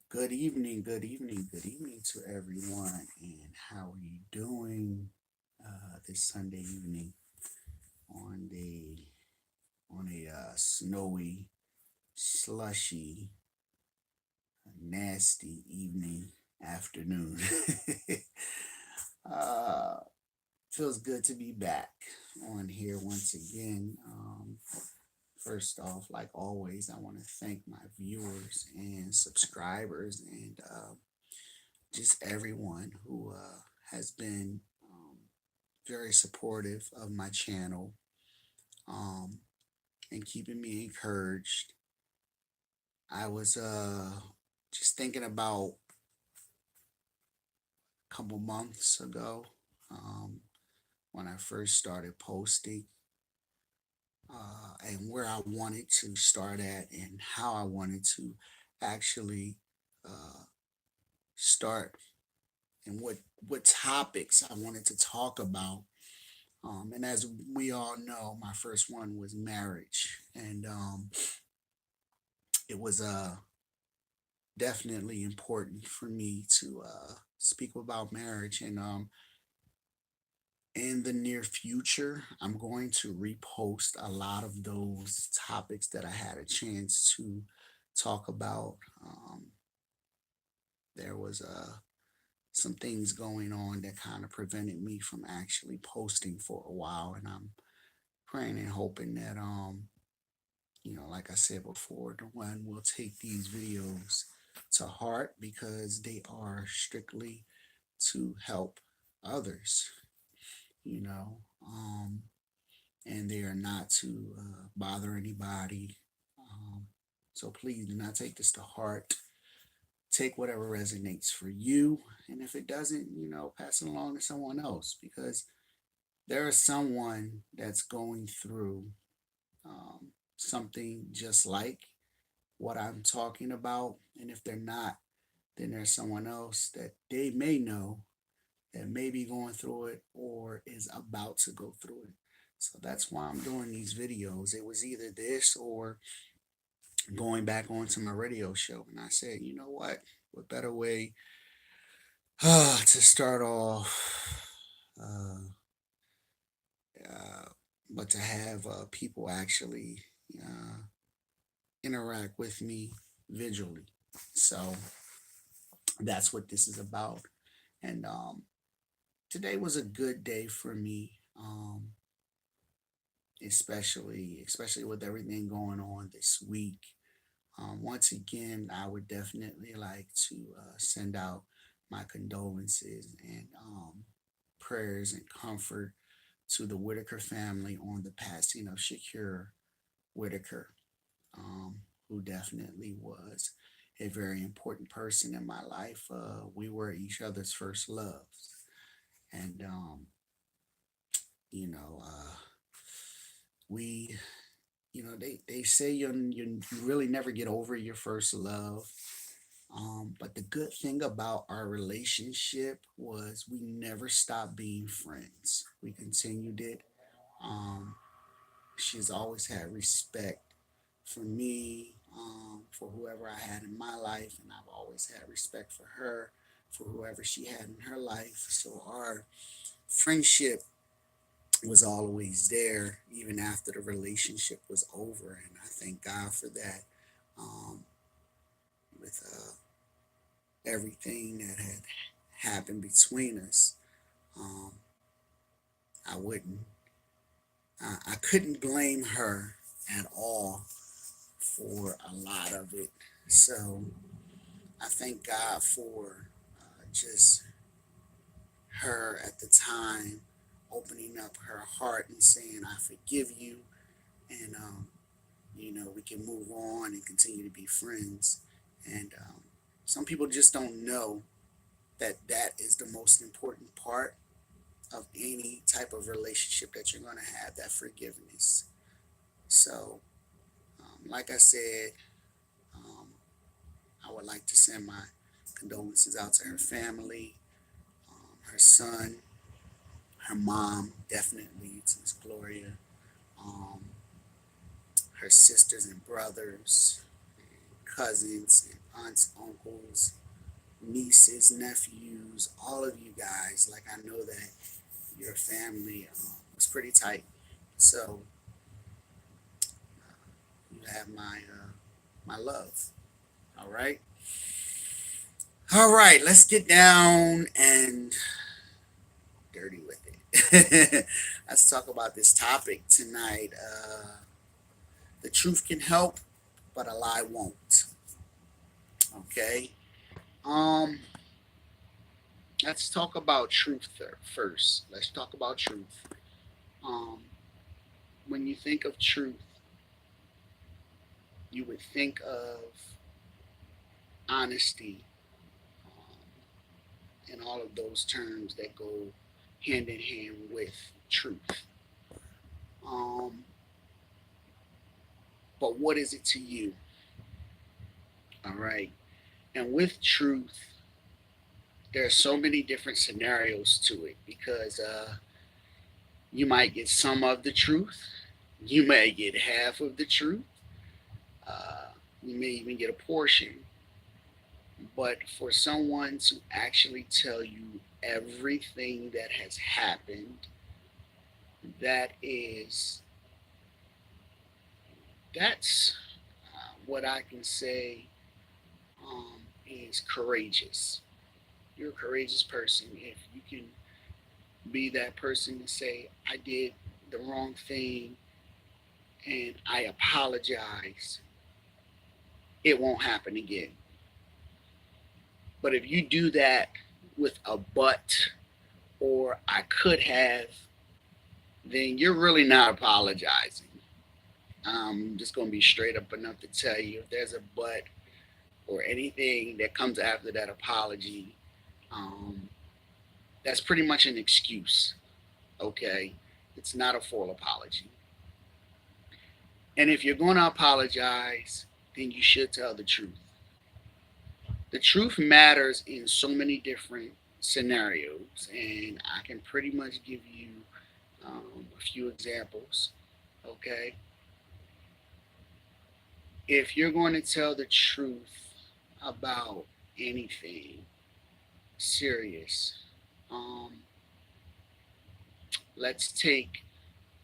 Good evening, good evening, good evening to everyone. And how are you doing this Sunday evening on a snowy, slushy, nasty evening afternoon? uh, Feels good to be back on here once again. First off, like always, I want to thank my viewers and subscribers and just everyone who has been very supportive of my channel um, and keeping me encouraged. I was just thinking about a couple months ago um, when I first started posting and where I wanted to start at and how I wanted to actually uh, start and what topics I wanted to talk about. And as we all know, my first one was marriage, and it was definitely important for me to speak about marriage. And in the near future, I'm going to repost a lot of those topics that I had a chance to talk about. There was some things going on that kind of prevented me from actually posting for a while, and I'm praying and hoping that like I said before, the one will take these videos to heart because they are strictly to help others, you know, um, and they are not to bother anybody. Um, so please do not take this to heart. Take whatever resonates for you, and if it doesn't, pass it along to someone else because there is someone that's going through something just like what I'm talking about. And if they're not, then there's someone else that they may know that may be going through it or is about to go through it. So that's why I'm doing these videos. It was either this or going back onto my radio show. And I said, you know what better way to start off uh, uh, but to have people actually uh, interact with me visually. So that's what this is about. And today was a good day for me, especially with everything going on this week. Once again, I would definitely like to send out my condolences and prayers and comfort to the Whitaker family on the passing of Shakir Whitaker, who definitely was a very important person in my life. We were each other's first loves. And you know we they say you really never get over your first love, but the good thing about our relationship was we never stopped being friends. We continued it. um she's always had respect for me, for whoever I had in my life, and I've always had respect for her for whoever she had in her life. So our friendship was always there even after the relationship was over, and I thank God for that. With everything that had happened between us, um, I wouldn't, I couldn't blame her at all for a lot of it. So I thank God for just her at the time opening up her heart and saying, "I forgive you," and we can move on and continue to be friends. And some people just don't know that that is the most important part of any type of relationship that you're going to have, that forgiveness. So, like I said, um, I would like to send my condolences out to her family, her son, her mom, definitely, to Miss Gloria, um, her sisters and brothers, cousins and aunts, uncles, nieces, nephews, all of you guys. Like, I know that your family was pretty tight. So you have my love. All right. All right. Let's get down and dirty with it. Let's talk about this topic tonight. The truth can help, but a lie won't. Okay. Um. Let's talk about truth first. Let's talk about truth. Um. When you think of truth, you would think of honesty, um, and all of those terms that go hand in hand with truth. Um, but what is it to you? All right. And with truth, there are so many different scenarios to it because you might get some of the truth, you may get half of the truth, uh, you may even get a portion. But for someone to actually tell you everything that has happened, that is, that's what I can say is courageous. You're a courageous person if you can be that person to say, I did the wrong thing and I apologize. It won't happen again. But if you do that with a but or I could have, then you're really not apologizing. I'm just going to be straight up enough to tell you if there's a but or anything that comes after that apology, um, that's pretty much an excuse. Okay. It's not a full apology. And if you're going to apologize, then you should tell the truth. The truth matters in so many different scenarios, and I can pretty much give you a few examples. Okay. If you're going to tell the truth about anything serious, um, let's take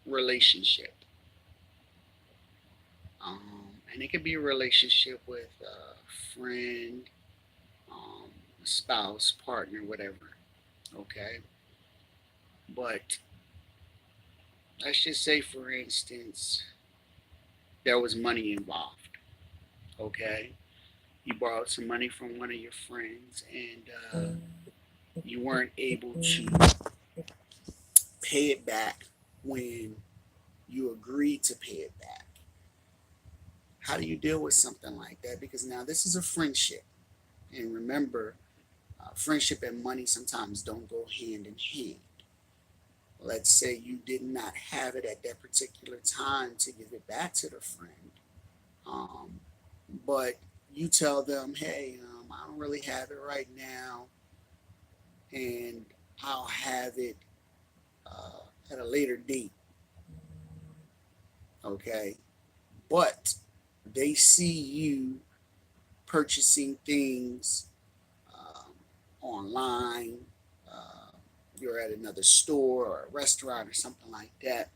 relationship. And it could be a relationship with a friend, um, spouse, partner, whatever. Okay. But let's just say, for instance, there was money involved. Okay. You borrowed some money from one of your friends and you weren't able to pay it back when you agreed to pay it back. How do you deal with something like that? Because now this is a friendship. And remember, friendship and money sometimes don't go hand in hand. Let's say you did not have it at that particular time to give it back to the friend, um, but you tell them, hey, I don't really have it right now, and I'll have it at a later date. Okay. But they see you purchasing things um, online, uh, you're at another store or a restaurant or something like that.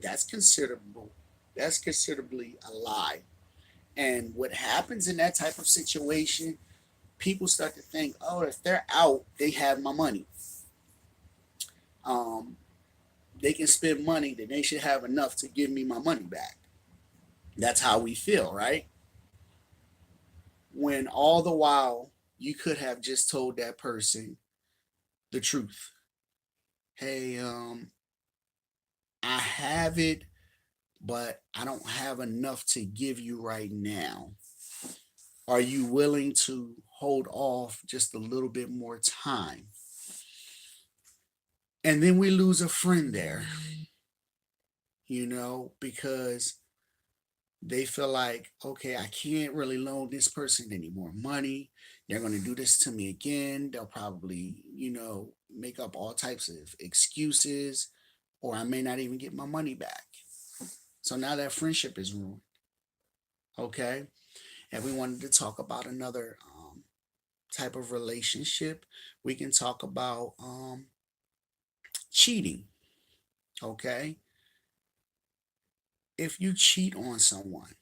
That's considerable. That's considerably a lie. And what happens in that type of situation, people start to think, oh, if they're out, they have my money. Um, they can spend money, then they should have enough to give me my money back. That's how we feel, right? When all the while you could have just told that person the truth. Hey, I have it, but I don't have enough to give you right now. Are you willing to hold off just a little bit more time? And then we lose a friend there, because they feel like, okay, I can't really loan this person any more money. They're going to do this to me again. They'll probably, make up all types of excuses, or I may not even get my money back. So now that friendship is ruined. Okay. If we wanted to talk about another type of relationship, we can talk about cheating. Okay, if you cheat on someone,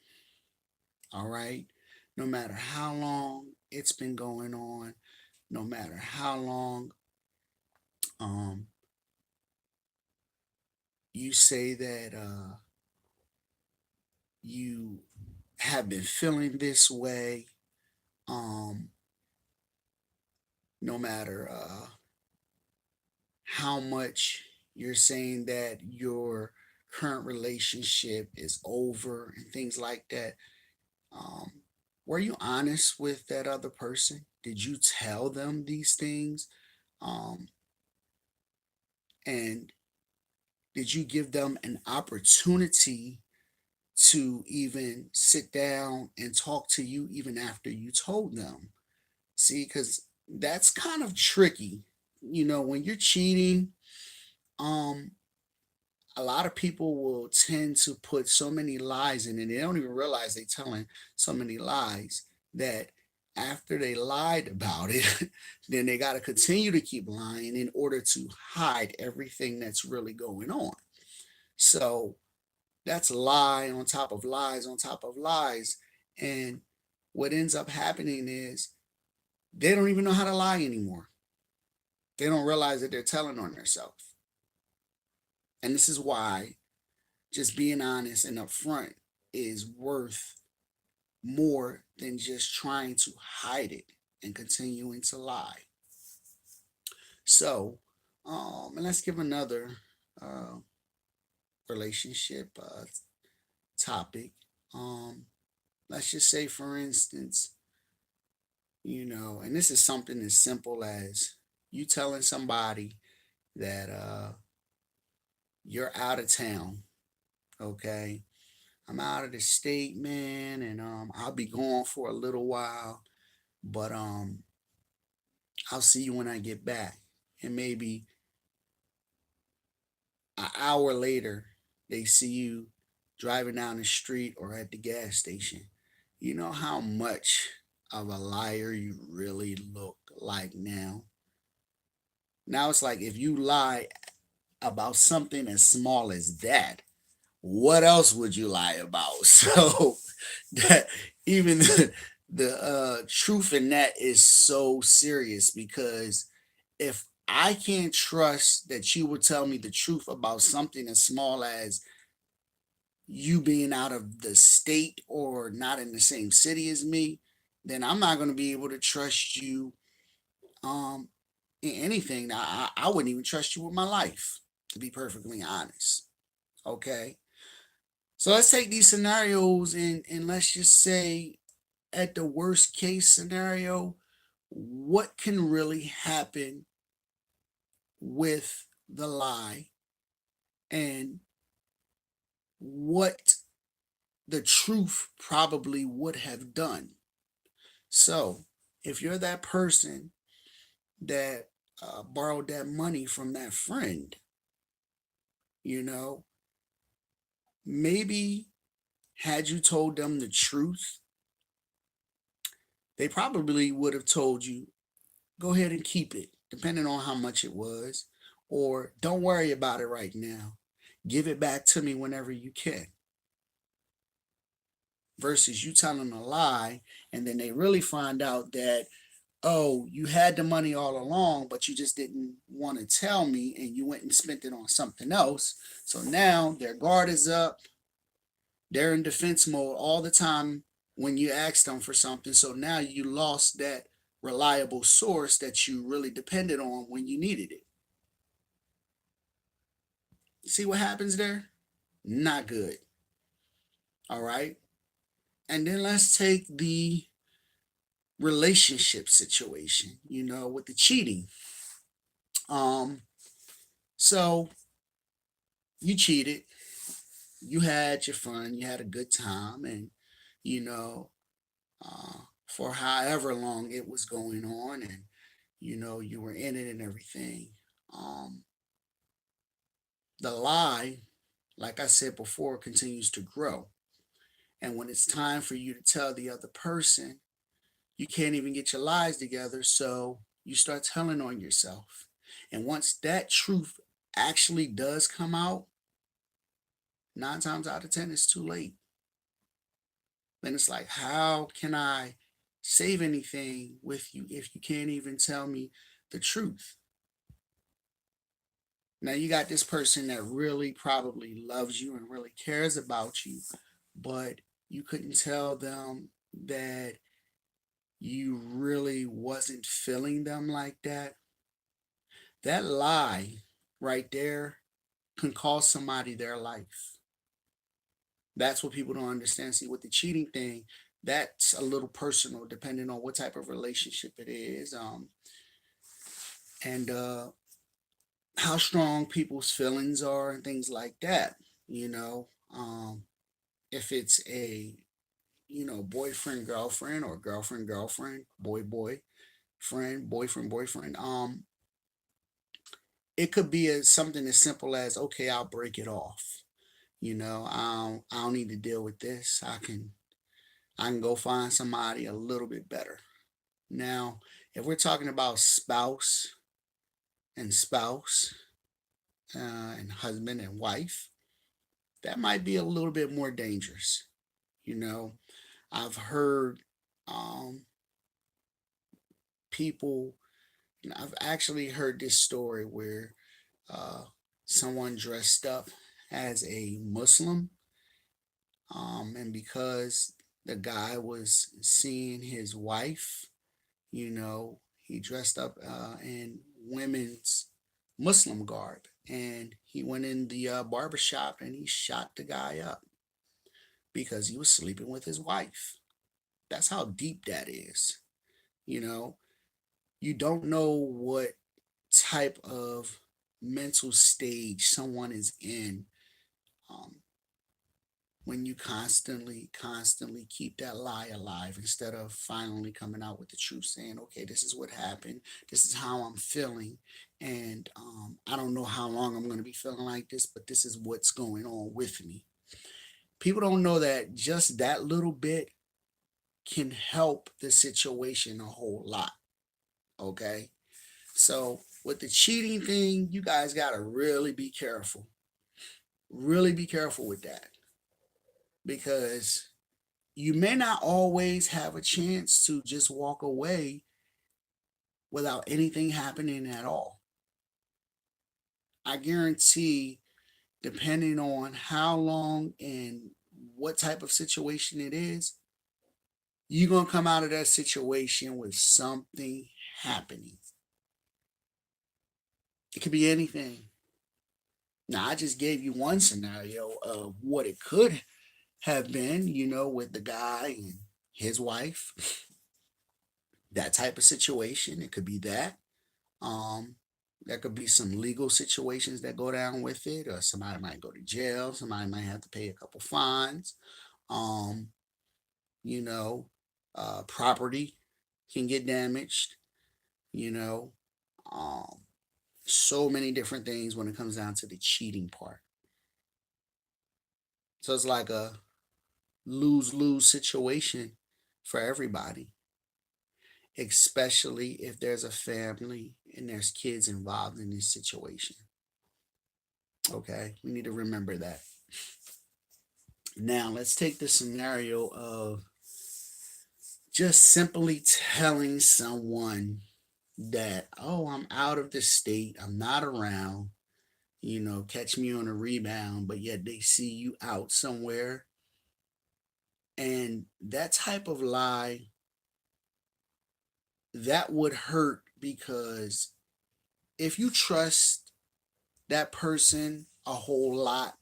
all right, no matter how long it's been going on, no matter how long um, you say that you have been feeling this way, um, no matter how much you're saying that your current relationship is over and things like that. Um, were you honest with that other person? Did you tell them these things? Um, and did you give them an opportunity to even sit down and talk to you even after you told them? See, because that's kind of tricky. When you're cheating, um, a lot of people will tend to put so many lies in, and they don't even realize they're telling so many lies that after they lied about it, then they got to continue to keep lying in order to hide everything that's really going on. So that's lie on top of lies on top of lies. And what ends up happening is they don't even know how to lie anymore. They don't realize that they're telling on themselves. And this is why just being honest and upfront is worth more than just trying to hide it and continuing to lie. So, and let's give another uh, relationship topic. Um, let's just say, for instance, and this is something as simple as you telling somebody that you're out of town, okay? I'm out of the state, man, and I'll be gone for a little while, but I'll see you when I get back. And maybe an hour later, they see you driving down the street or at the gas station. You know how much of a liar you really look like now? Now it's like if you lie about something as small as that, what else would you lie about? So that even the truth in that is so serious because if I can't trust that you will tell me the truth about something as small as you being out of the state or not in the same city as me, then I'm not going to be able to trust you um in anything. I wouldn't even trust you with my life, to be perfectly honest. Okay. So let's take these scenarios and let's just say at the worst case scenario, what can really happen with the lie and what the truth probably would have done. So, if you're that person that borrowed that money from that friend, you know, maybe had you told them the truth, they probably would have told you, go ahead and keep it, depending on how much it was, or don't worry about it right now. Give it back to me whenever you can. Versus you telling a lie, and then they really find out that, oh, you had the money all along, but you just didn't want to tell me, and you went and spent it on something else. So now their guard is up. They're in defense mode all the time when you ask them for something. So now you lost that reliable source that you really depended on when you needed it. See what happens there? Not good. All right. And then let's take the relationship situation, with the cheating. Um, so you cheated, you had your fun, you had a good time, and you know, for however long it was going on, and you were in it and everything. Um, the lie, like I said before, continues to grow. And when it's time for you to tell the other person, you can't even get your lies together. So you start telling on yourself. And once that truth actually does come out, 9 times out of 10, it's too late. Then it's like, how can I save anything with you if you can't even tell me the truth? Now you got this person that really probably loves you and really cares about you, but you couldn't tell them that you really wasn't feeling them like that. That lie right there can cost somebody their life. That's what people don't understand. See, with the cheating thing, that's a little personal depending on what type of relationship it is. And how strong people's feelings are and things like that. You know, if it's a boyfriend girlfriend or girlfriend girlfriend, boy friend, boyfriend boyfriend, it could be something as simple as, okay, I'll break it off. I don't need to deal with this. I can go find somebody a little bit better. Now, if we're talking about spouse and husband and wife, that might be a little bit more dangerous. You know, I've heard um, people, I've actually heard this story where uh, someone dressed up as a Muslim, and because the guy was seeing his wife, he dressed up in women's Muslim garb, and he went in the barber shop and he shot the guy up because he was sleeping with his wife. That's how deep that is. You know, you don't know what type of mental stage someone is in um, when you constantly keep that lie alive instead of finally coming out with the truth, saying, okay, this is what happened, this is how I'm feeling, and I don't know how long I'm going to be feeling like this, but this is what's going on with me. People don't know that just that little bit can help the situation a whole lot. Okay, so with the cheating thing, you guys got to really be careful with that, because you may not always have a chance to just walk away without anything happening at all. I guarantee, depending on how long and what type of situation it is, you're going to come out of that situation with something happening. It could be anything. Now, I just gave you one scenario of what it could have been, with the guy and his wife, that type of situation. It could be that. Um, there could be some legal situations that go down with it, or somebody might go to jail, somebody might have to pay a couple fines. Um, you know, Property can get damaged, you know. Um, so many different things when it comes down to the cheating part. So it's like a lose-lose situation for everybody, especially if there's a family and there's kids involved in this situation. Okay, we need to remember that. Now, let's take the scenario of just simply telling someone that, oh, I'm out of the state, I'm not around, catch me on a rebound, but yet they see you out somewhere. And that type of lie, that would hurt, because if you trust that person a whole lot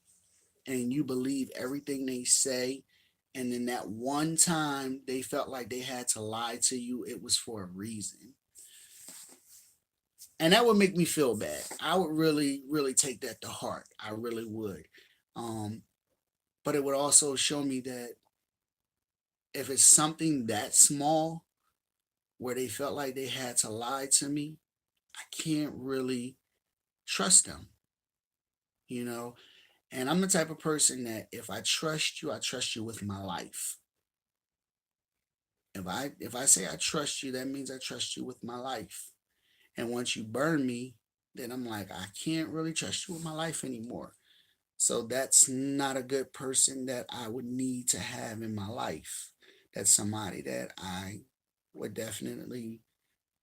and you believe everything they say, and then that one time they felt like they had to lie to you, it was for a reason. And that would make me feel bad. I would really, really take that to heart. I really would. Um, but it would also show me that if it's something that small where they felt like they had to lie to me, I can't really trust them, you know? And I'm the type of person that if I trust you, I trust you with my life. If I say I trust you, that means I trust you with my life. And once you burn me, then I'm like, I can't really trust you with my life anymore. So that's not a good person that I would need to have in my life. That's somebody that I would definitely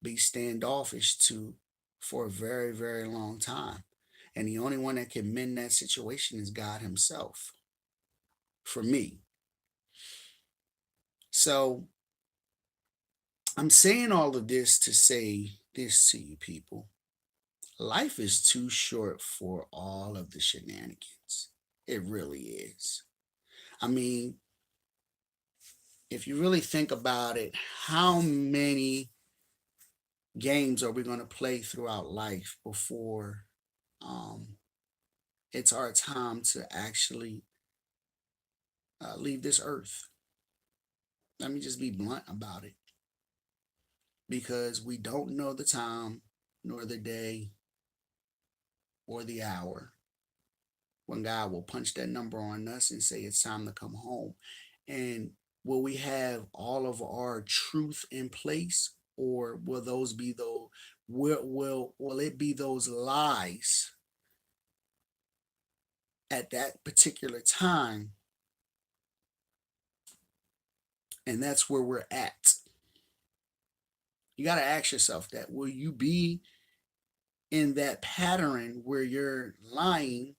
be standoffish to for a very, very long time. And the only one that can mend that situation is God Himself for me. So I'm saying all of this to say this to you people. Life is too short for all of the shenanigans. It really is. I mean, if you really think about it, how many games are we going to play throughout life before um, it's our time to actually leave this earth? Let me just be blunt about it because we don't know the time, nor the day, or the hour when God will punch that number on us and say it's time to come home. And will we have all of our truth in place, or will those be those? Will it be those lies at that particular time? And that's where we're at. You got to ask yourself that. Will you be in that pattern where you're lying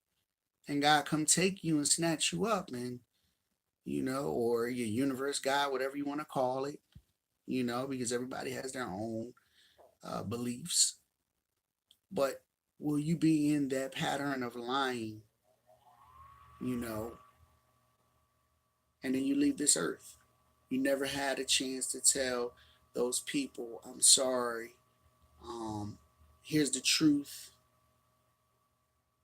and God come take you and snatch you up, and or your universe, God, whatever you want to call it, because everybody has their own beliefs. But will you be in that pattern of lying, you know, and then you leave this earth? You never had a chance to tell those people, I'm sorry. Um, Here's the truth.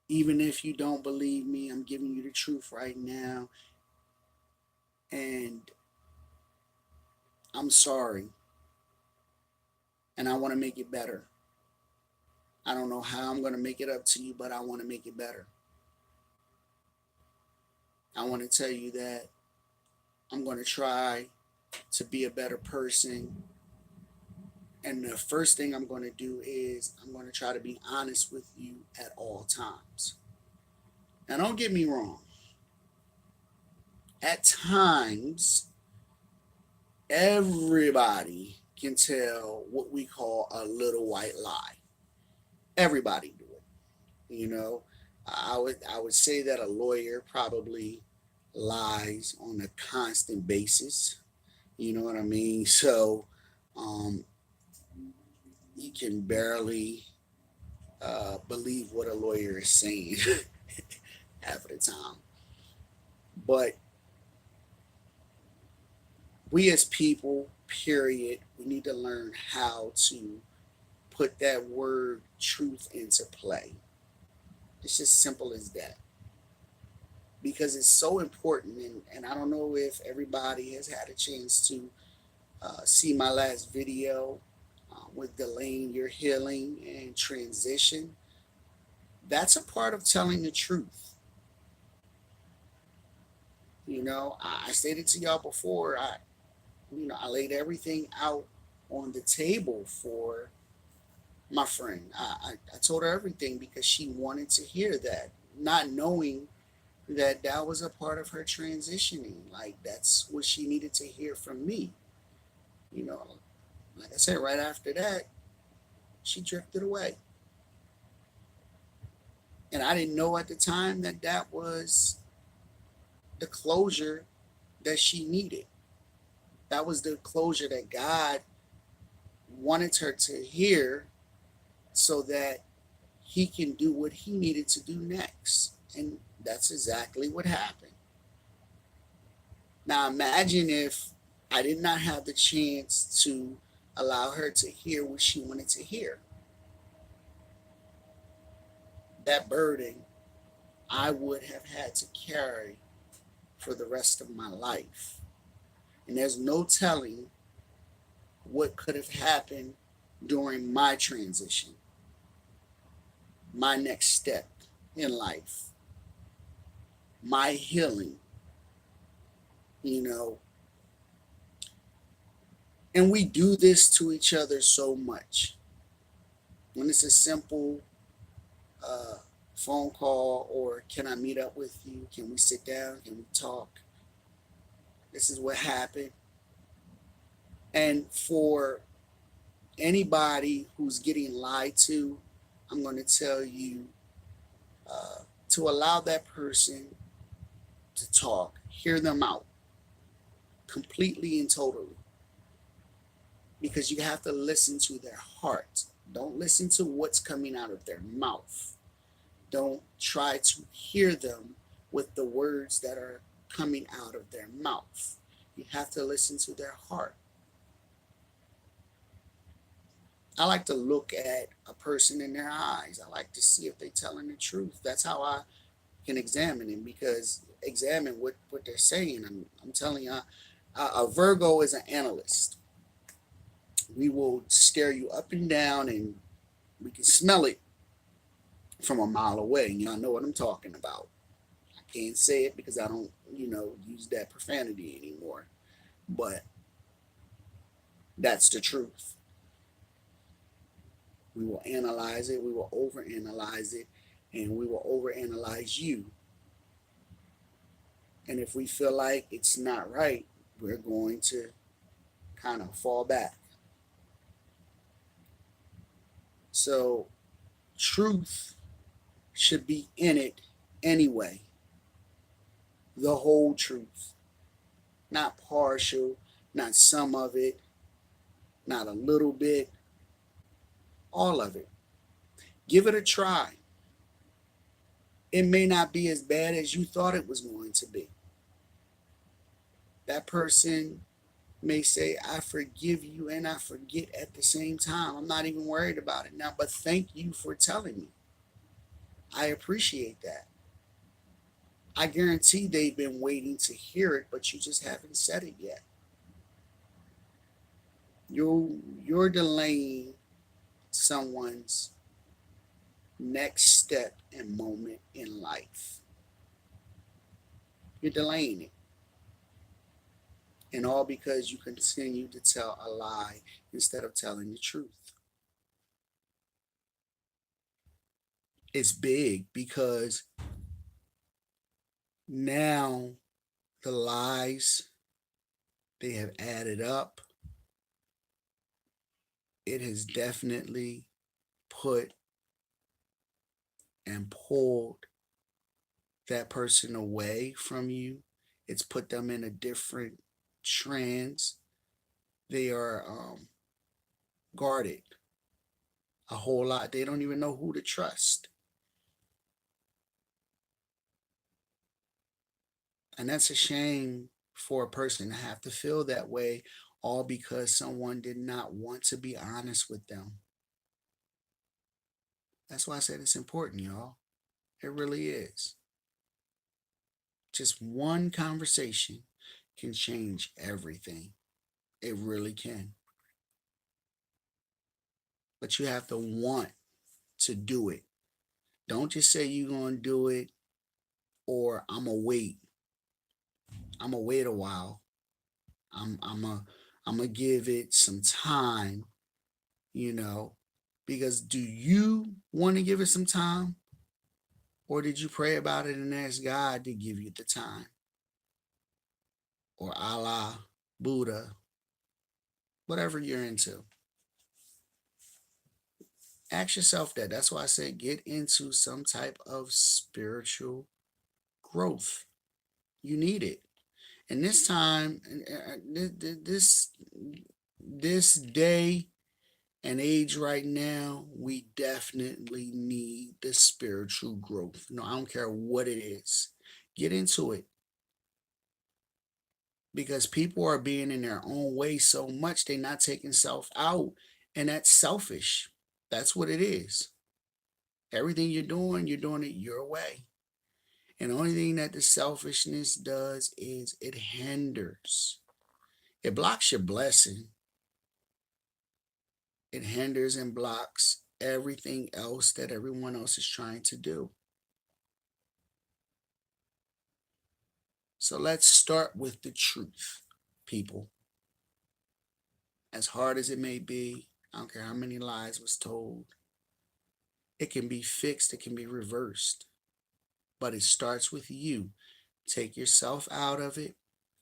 Even if you don't believe me, I'm giving you the truth right now. And I'm sorry. And I want to make it better. I don't know how I'm going to make it up to you, but I want to make it better. I want to tell you that I'm going to try to be a better person. And the first thing I'm going to do is I'm going to try to be honest with you at all times. Now, don't get me wrong. At times, everybody can tell what we call a little white lie. Everybody do it. You know, I would say that a lawyer probably lies on a constant basis. You know what I mean? So, um, you can barely believe what a lawyer is saying half of the time. But we as people, period, we need to learn how to put that word truth into play. It's just simple as that. Because it's so important, and I don't know if everybody has had a chance to see my last video with delaying your healing and transition. That's a part of telling the truth. I stated to y'all before, I laid everything out on the table for my friend. I told her everything because she wanted to hear that, not knowing that that was a part of her transitioning. Like, that's what she needed to hear from me. You know, like I said, right after that, she drifted away. And I didn't know at the time that that was the closure that she needed. That was the closure that God wanted her to hear so that he can do what he needed to do next. And that's exactly what happened. Now imagine if I did not have the chance to allow her to hear what she wanted to hear. That burden I would have had to carry for the rest of my life. And there's no telling what could have happened during my transition, my next step in life. my healing, you know. And we do this to each other so much. When it's a simple uh, phone call, or can I meet up with you? Can we sit down? Can we talk? This is what happened. And for anybody who's getting lied to, I'm going to tell you to allow that person to talk, hear them out completely and totally, because you have to listen to their heart. Don't listen to what's coming out of their mouth. Don't try to hear them with the words that are coming out of their mouth. You have to listen to their heart. I like to look at a person in their eyes. I like to see if they're telling the truth. That's how I can examine them, because examine what they're saying. I'm telling you, a Virgo is an analyst. We will stare you up and down, and we can smell it from a mile away. Y'all know what I'm talking about. I can't say it because I don't, use that profanity anymore. But that's the truth. We will analyze it, we will overanalyze it, and we will overanalyze you. And if we feel like it's not right, we're going to kind of fall back. So, truth should be in it anyway. The whole truth, not partial, not some of it, not a little bit, all of it. Give it a try. It may not be as bad as you thought it was going to be. That person may say, I forgive you and I forget at the same time. I'm not even worried about it now, but thank you for telling me. I appreciate that. I guarantee they've been waiting to hear it, but you just haven't said it yet. You're delaying someone's next step and moment in life. You're delaying it. And all because you continue to tell a lie instead of telling the truth. It's big because now the lies, they have added up. It has definitely put and pulled that person away from you. It's put them in a different trance. They are guarded a whole lot. They don't even know who to trust. And that's a shame for a person to have to feel that way, all because someone did not want to be honest with them. That's why I said it's important, y'all. It really is. Just one conversation can change everything. It really can. But you have to want to do it. Don't just say you're going to do it, or I'm going to wait. I'm going to wait a while. I'm going to give it some time, you know, because do you want to give it some time? Or did you pray about it and ask God to give you the time? Or Allah, Buddha, whatever you're into. Ask yourself that. That's why I said get into some type of spiritual growth. You need it. And this time, this day and age right now, we definitely need the spiritual growth. No, I don't care what it is. Get into it. Because people are being in their own way so much, they're not taking self out. And that's selfish. That's what it is. Everything you're doing it your way. And the only thing that the selfishness does is it hinders. It blocks your blessing. It hinders and blocks everything else that everyone else is trying to do. So let's start with the truth, people. As hard as it may be, I don't care how many lies was told, it can be fixed, it can be reversed. But it starts with you. Take yourself out of it.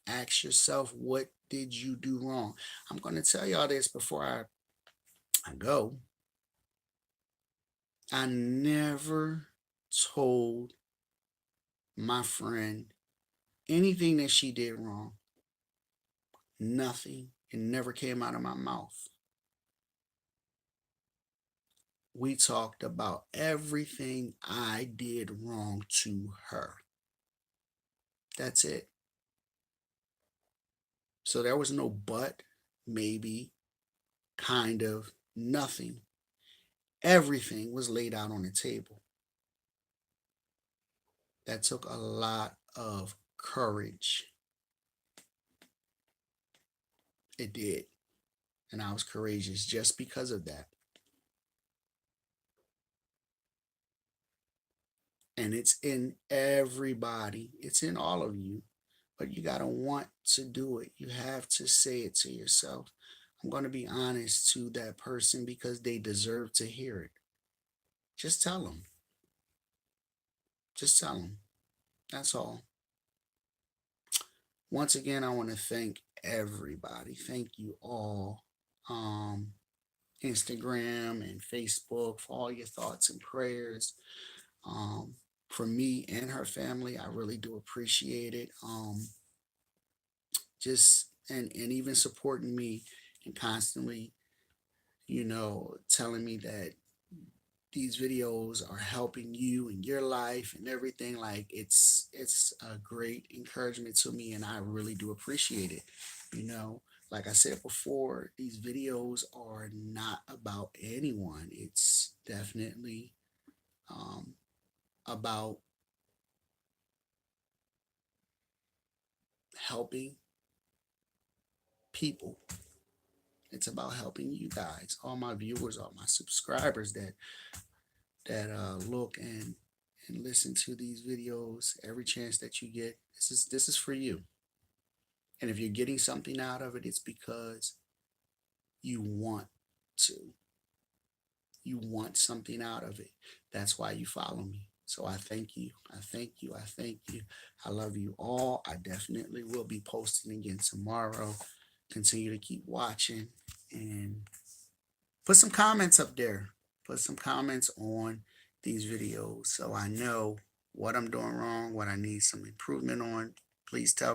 Ask yourself, what did you do wrong? I'm going to tell y'all this before I go. I never told my friend anything that she did wrong. Nothing. It never came out of my mouth. We talked about everything I did wrong to her. That's it. So there was no but, maybe, kind of, nothing. Everything was laid out on the table. That took a lot of courage. It did. And I was courageous just because of that. And it's in everybody, it's in all of you. But you got to want to do it. You have to say it to yourself. I'm going to be honest to that person because they deserve to hear it. Just tell them. Just tell them. That's all. Once again, I want to thank everybody. Thank you all. Instagram and Facebook for all your thoughts and prayers. Um, for me and her family, I really do appreciate it. Just and even supporting me and constantly, telling me that these videos are helping you in your life and everything. Like it's a great encouragement to me, and I really do appreciate it. You know, like I said before, these videos are not about anyone. It's definitely um, about helping people. It's about helping you guys, all my viewers, all my subscribers that look and listen to these videos every chance that you get. This is for you. And if you're getting something out of it, it's because you want to. You want something out of it. That's why you follow me. So I thank you. I thank you. I thank you. I love you all. I definitely will be posting again tomorrow. Continue to keep watching and put some comments up there. Put some comments on these videos so I know what I'm doing wrong, what I need some improvement on. Please tell me.